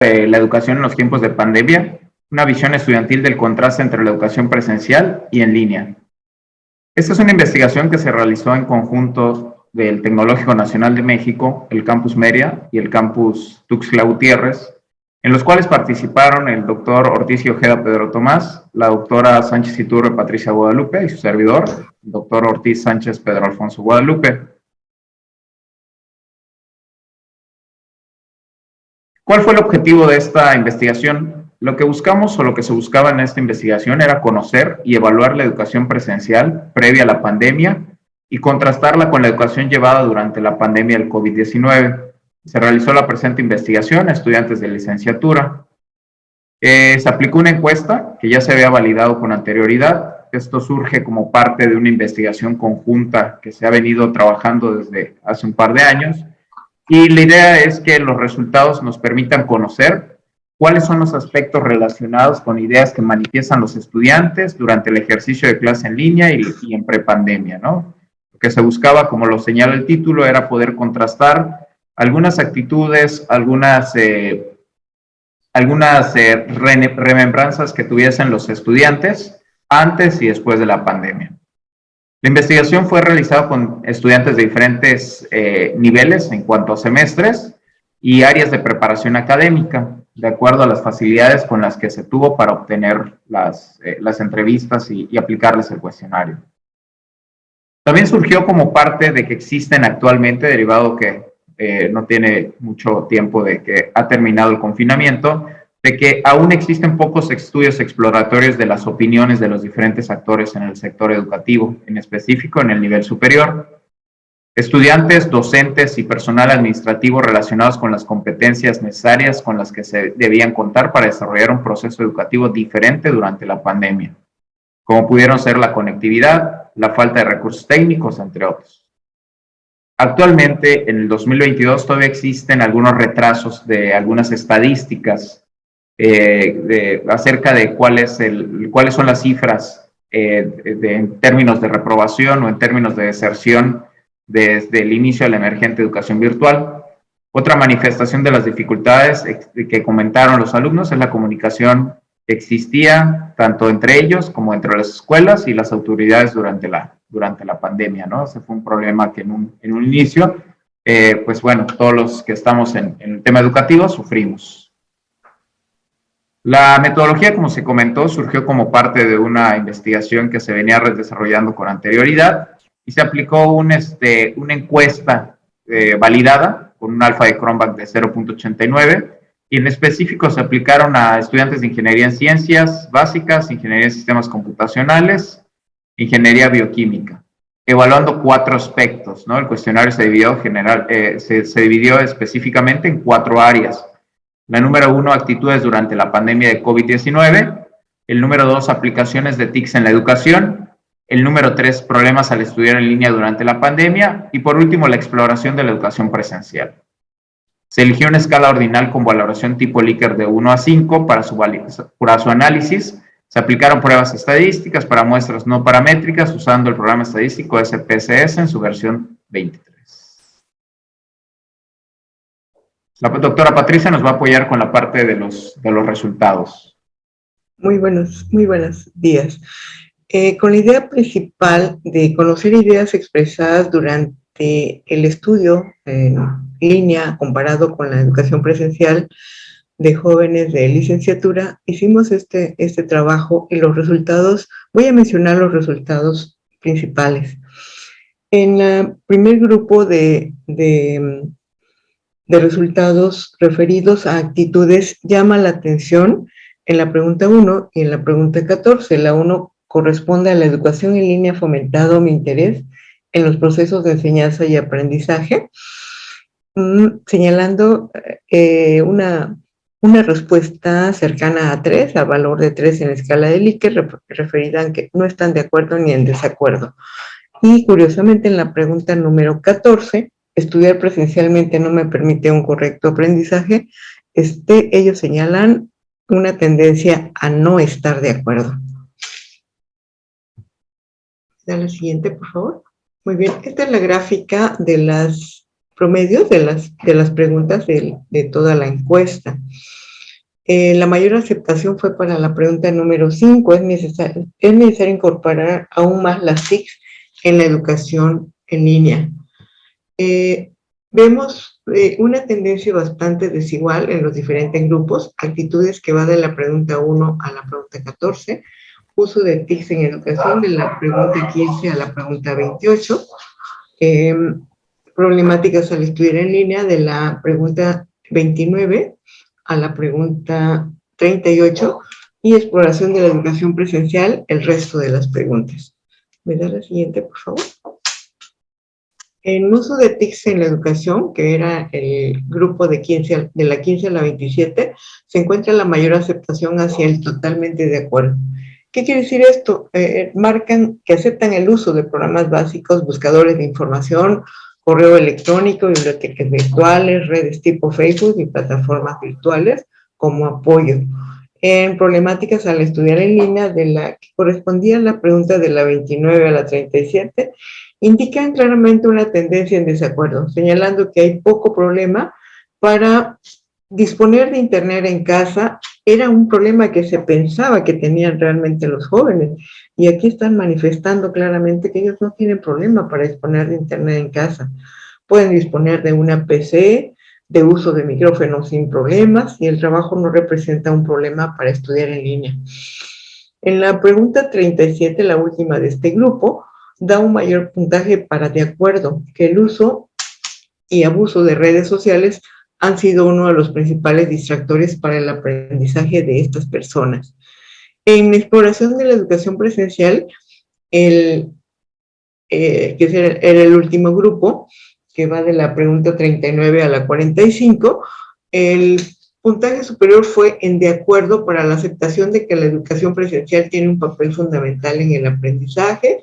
la educación en los tiempos de pandemia, una visión estudiantil del contraste entre la educación presencial y en línea. Esta es una investigación que se realizó en conjunto del Tecnológico Nacional de México, el Campus Mérida y el Campus Tuxtla Gutiérrez, en los cuales participaron el doctor Ortiz y Ojeda Pedro Tomás, la doctora Sánchez Iturbe Patricia Guadalupe y su servidor, el doctor Ortiz Sánchez Pedro Alfonso Guadalupe. ¿Cuál fue el objetivo de esta investigación? Lo que buscamos o lo que se buscaba en esta investigación era conocer y evaluar la educación presencial previa a la pandemia y contrastarla con la educación llevada durante la pandemia del COVID-19. Se realizó la presente investigación a estudiantes de licenciatura. Se aplicó una encuesta que ya se había validado con anterioridad. Esto surge como parte de una investigación conjunta que se ha venido trabajando desde hace un par de años. Y la idea es que los resultados nos permitan conocer cuáles son los aspectos relacionados con ideas que manifiestan los estudiantes durante el ejercicio de clase en línea y en prepandemia, ¿no? Lo que se buscaba, como lo señala el título, era poder contrastar algunas actitudes, algunas remembranzas que tuviesen los estudiantes antes y después de la pandemia. La investigación fue realizada con estudiantes de diferentes niveles en cuanto a semestres y áreas de preparación académica, de acuerdo a las facilidades con las que se tuvo para obtener las entrevistas y aplicarles el cuestionario. También surgió como parte de que existen actualmente, derivado que no tiene mucho tiempo de que ha terminado el confinamiento, de que aún existen pocos estudios exploratorios de las opiniones de los diferentes actores en el sector educativo, en específico en el nivel superior. Estudiantes, docentes y personal administrativo relacionados con las competencias necesarias con las que se debían contar para desarrollar un proceso educativo diferente durante la pandemia, como pudieron ser la conectividad, la falta de recursos técnicos, entre otros. Actualmente, en el 2022, todavía existen algunos retrasos de algunas estadísticas acerca de cuáles son las cifras en términos de reprobación o en términos de deserción desde el inicio de la emergente educación virtual. Otra manifestación de las dificultades que comentaron los alumnos es la comunicación que existía tanto entre ellos como entre las escuelas y las autoridades durante la pandemia, ¿no? Ese fue un problema que en un inicio, pues bueno, todos los que estamos en el tema educativo sufrimos. La metodología, como se comentó, surgió como parte de una investigación que se venía desarrollando con anterioridad y se aplicó una encuesta validada con un alfa de Cronbach de 0.89 y en específico se aplicaron a estudiantes de ingeniería en ciencias básicas, ingeniería en sistemas computacionales, ingeniería bioquímica, evaluando 4 aspectos, ¿no? El cuestionario se dividió específicamente en 4 áreas. La número 1, actitudes durante la pandemia de COVID-19. El número 2, aplicaciones de TICs en la educación. El número 3, problemas al estudiar en línea durante la pandemia. Y por último, la exploración de la educación presencial. Se eligió una escala ordinal con valoración tipo Likert de 1 a 5 para su análisis. Se aplicaron pruebas estadísticas para muestras no paramétricas usando el programa estadístico SPSS en su versión 23. La doctora Patricia nos va a apoyar con la parte de los resultados. Muy buenos días. Con la idea principal de conocer ideas expresadas durante el estudio en línea comparado con la educación presencial de jóvenes de licenciatura, hicimos este trabajo y los resultados, voy a mencionar los resultados principales. En el primer grupo de resultados referidos a actitudes llama la atención en la pregunta 1 y en la pregunta 14. La 1 corresponde a la educación en línea fomentado mi interés en los procesos de enseñanza y aprendizaje, señalando una respuesta cercana a 3, al valor de 3 en la escala de Likert, referida a que no están de acuerdo ni en desacuerdo. Y curiosamente en la pregunta número 14, estudiar presencialmente no me permite un correcto aprendizaje, ellos señalan una tendencia a no estar de acuerdo. Da la siguiente, por favor. Muy bien, esta es la gráfica de las promedios de las preguntas de toda la encuesta. La mayor aceptación fue para la pregunta número 5, es necesario incorporar aún más las TICs en la educación en línea. Vemos una tendencia bastante desigual en los diferentes grupos, actitudes que va de la pregunta 1 a la pregunta 14, uso de TICs en educación de la pregunta 15 a la pregunta 28, problemáticas al estudiar en línea de la pregunta 29 a la pregunta 38 y exploración de la educación presencial, el resto de las preguntas. ¿Me da la siguiente, por favor? En uso de TICs en la educación, que era el grupo de la 15 a la 27, se encuentra la mayor aceptación hacia el totalmente de acuerdo. ¿Qué quiere decir esto? Marcan que aceptan el uso de programas básicos, buscadores de información, correo electrónico, bibliotecas virtuales, redes tipo Facebook y plataformas virtuales como apoyo. En problemáticas al estudiar en línea, de la que correspondía a la pregunta de la 29 a la 37, indican claramente una tendencia en desacuerdo, señalando que hay poco problema para disponer de internet en casa. Era un problema que se pensaba que tenían realmente los jóvenes, y aquí están manifestando claramente que ellos no tienen problema para disponer de internet en casa. Pueden disponer de una PC, de uso de micrófono sin problemas, y el trabajo no representa un problema para estudiar en línea. En la pregunta 37, la última de este grupo, da un mayor puntaje para de acuerdo, que el uso y abuso de redes sociales han sido uno de los principales distractores para el aprendizaje de estas personas. En exploración de la educación presencial, que era el último grupo, que va de la pregunta 39 a la 45, el puntaje superior fue en de acuerdo para la aceptación de que la educación presencial tiene un papel fundamental en el aprendizaje.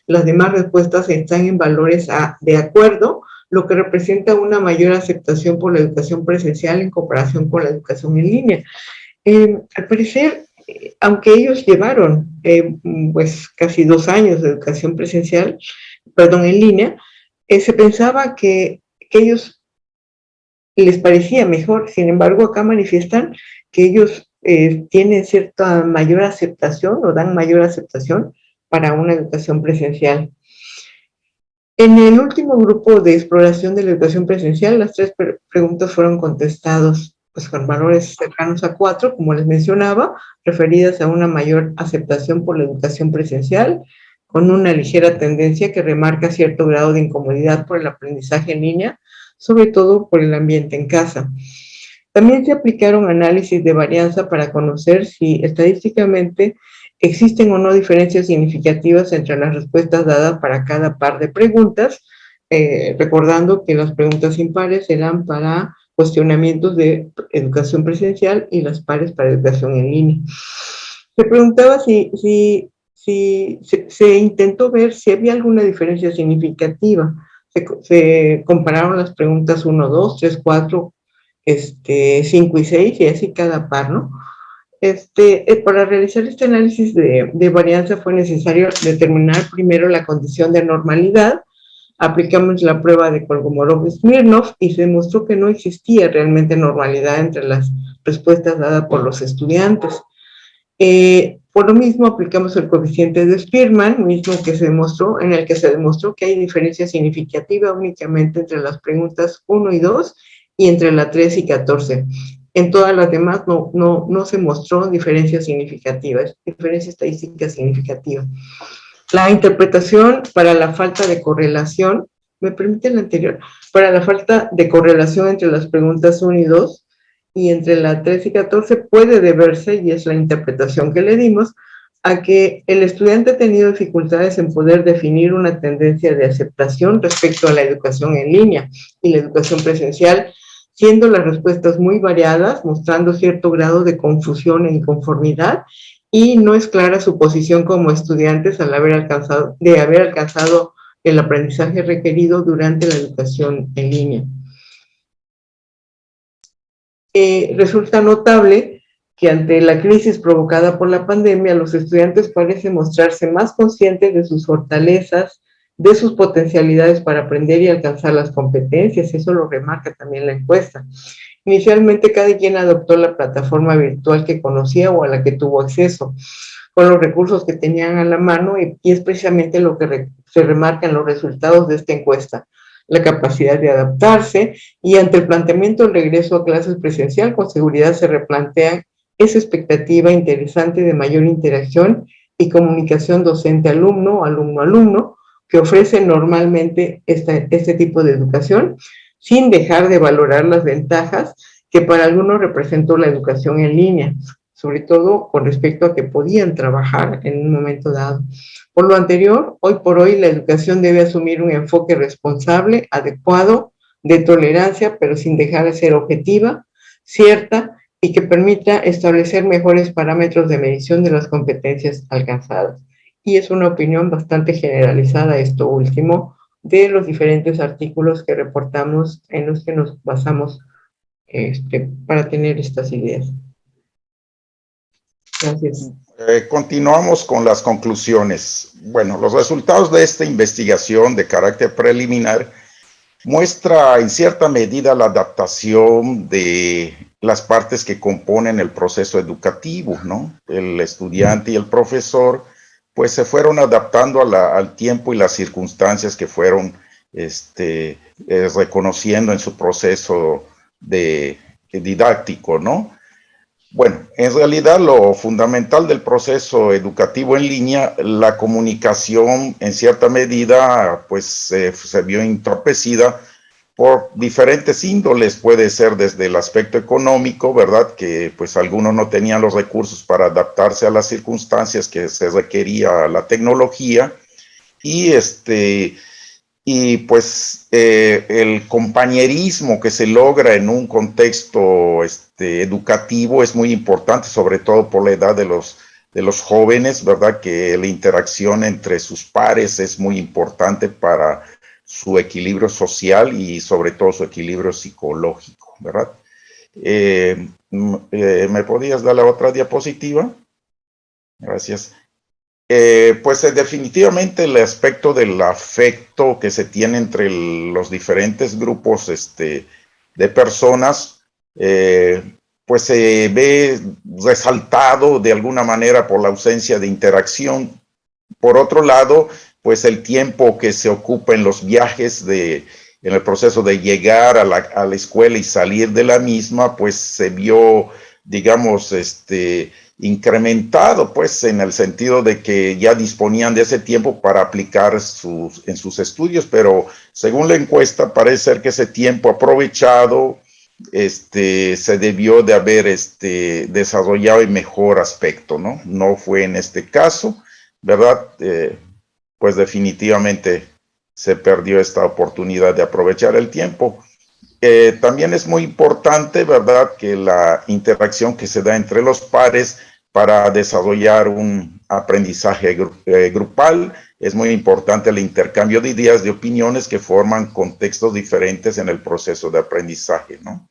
Las demás respuestas están en valores de acuerdo, lo que representa una mayor aceptación por la educación presencial en comparación con la educación en línea. Al parecer, aunque ellos llevaron pues casi 2 años de educación presencial, en línea, se pensaba que ellos les parecía mejor. Sin embargo, acá manifiestan que ellos tienen cierta mayor aceptación o dan mayor aceptación para una educación presencial. En el último grupo de exploración de la educación presencial, las 3 preguntas fueron contestadas pues, con valores cercanos a 4, como les mencionaba, referidas a una mayor aceptación por la educación presencial, con una ligera tendencia que remarca cierto grado de incomodidad por el aprendizaje en línea, sobre todo por el ambiente en casa. También se aplicaron análisis de varianza para conocer si estadísticamente existen o no diferencias significativas entre las respuestas dadas para cada par de preguntas, recordando que las preguntas impares eran para cuestionamientos de educación presencial y las pares para educación en línea. Se preguntaba si se intentó ver si había alguna diferencia significativa. Se compararon las preguntas 1, 2, 3, 4, 5 y 6, y así cada par, ¿no? Para realizar este análisis de varianza fue necesario determinar primero la condición de normalidad. Aplicamos la prueba de Kolmogorov-Smirnov y se demostró que no existía realmente normalidad entre las respuestas dadas por los estudiantes. Por lo mismo aplicamos el coeficiente de Spearman, mismo que se demostró, en el que se demostró que hay diferencia significativa únicamente entre las preguntas 1 y 2 y entre la 3 y 14. En todas las demás no se mostró diferencia significativa, diferencia estadística significativa. La interpretación para la falta de correlación, ¿me permite la anterior? Para la falta de correlación entre las preguntas 1 y 2 y entre la 3 y 14 puede deberse, y es la interpretación que le dimos, a que el estudiante ha tenido dificultades en poder definir una tendencia de aceptación respecto a la educación en línea y la educación presencial, siendo las respuestas muy variadas, mostrando cierto grado de confusión e inconformidad, y no es clara su posición como estudiantes al haber alcanzado el aprendizaje requerido durante la educación en línea. Resulta notable que ante la crisis provocada por la pandemia, los estudiantes parecen mostrarse más conscientes de sus fortalezas, de sus potencialidades para aprender y alcanzar las competencias. Eso lo remarca también la encuesta. Inicialmente cada quien adoptó la plataforma virtual que conocía o a la que tuvo acceso, con los recursos que tenían a la mano, y es precisamente lo que se remarca en los resultados de esta encuesta: la capacidad de adaptarse, y ante el planteamiento del regreso a clases presencial, con seguridad se replantea esa expectativa interesante de mayor interacción y comunicación docente-alumno, alumno-alumno, que ofrece normalmente este tipo de educación, sin dejar de valorar las ventajas que para algunos representó la educación en línea, sobre todo con respecto a que podían trabajar en un momento dado. Por lo anterior, hoy por hoy la educación debe asumir un enfoque responsable, adecuado, de tolerancia, pero sin dejar de ser objetiva, cierta, y que permita establecer mejores parámetros de medición de las competencias alcanzadas. Y es una opinión bastante generalizada esto último, de los diferentes artículos que reportamos, en los que nos basamos para tener estas ideas. Gracias. Continuamos con las conclusiones. Bueno, los resultados de esta investigación de carácter preliminar muestra en cierta medida la adaptación de las partes que componen el proceso educativo, ¿no? El estudiante y el profesor, pues se fueron adaptando al tiempo y las circunstancias que fueron reconociendo en su proceso didáctico, ¿no? Bueno, en realidad lo fundamental del proceso educativo en línea, la comunicación en cierta medida pues se vio entorpecida por diferentes índoles. Puede ser desde el aspecto económico, ¿verdad? Que pues algunos no tenían los recursos para adaptarse a las circunstancias que se requería la tecnología, y pues el compañerismo que se logra en un contexto educativo es muy importante, sobre todo por la edad de los jóvenes, ¿verdad? Que la interacción entre sus pares es muy importante para su equilibrio social y sobre todo su equilibrio psicológico, ¿verdad? ¿Me podías dar la otra diapositiva? Gracias. Pues definitivamente el aspecto del afecto que se tiene entre los diferentes grupos de personas, pues se ve resaltado de alguna manera por la ausencia de interacción. Por otro lado, pues el tiempo que se ocupa en los viajes en el proceso de llegar a la escuela y salir de la misma, pues se vio, digamos, incrementado, pues en el sentido de que ya disponían de ese tiempo para aplicar en sus estudios, pero según la encuesta parece ser que ese tiempo aprovechado se debió de haber desarrollado en mejor aspecto, ¿no? No fue en este caso, ¿verdad? Pues definitivamente se perdió esta oportunidad de aprovechar el tiempo. También es muy importante, ¿verdad?, que la interacción que se da entre los pares para desarrollar un aprendizaje grupal. Es muy importante el intercambio de ideas, de opiniones que forman contextos diferentes en el proceso de aprendizaje, ¿no?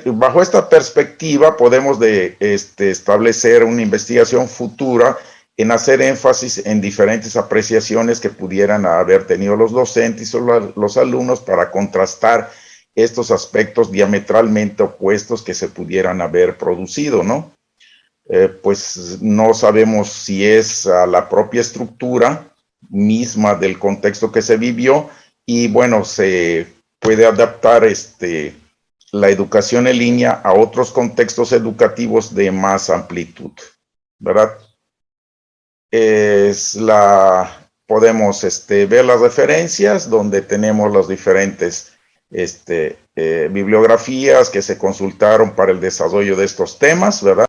Bajo esta perspectiva podemos establecer una investigación futura en hacer énfasis en diferentes apreciaciones que pudieran haber tenido los docentes o los alumnos para contrastar estos aspectos diametralmente opuestos que se pudieran haber producido, ¿no? Pues no sabemos si es a la propia estructura misma del contexto que se vivió, y bueno, se puede adaptar la educación en línea a otros contextos educativos de más amplitud, ¿verdad? Podemos ver las referencias donde tenemos los diferentes bibliografías que se consultaron para el desarrollo de estos temas, ¿verdad?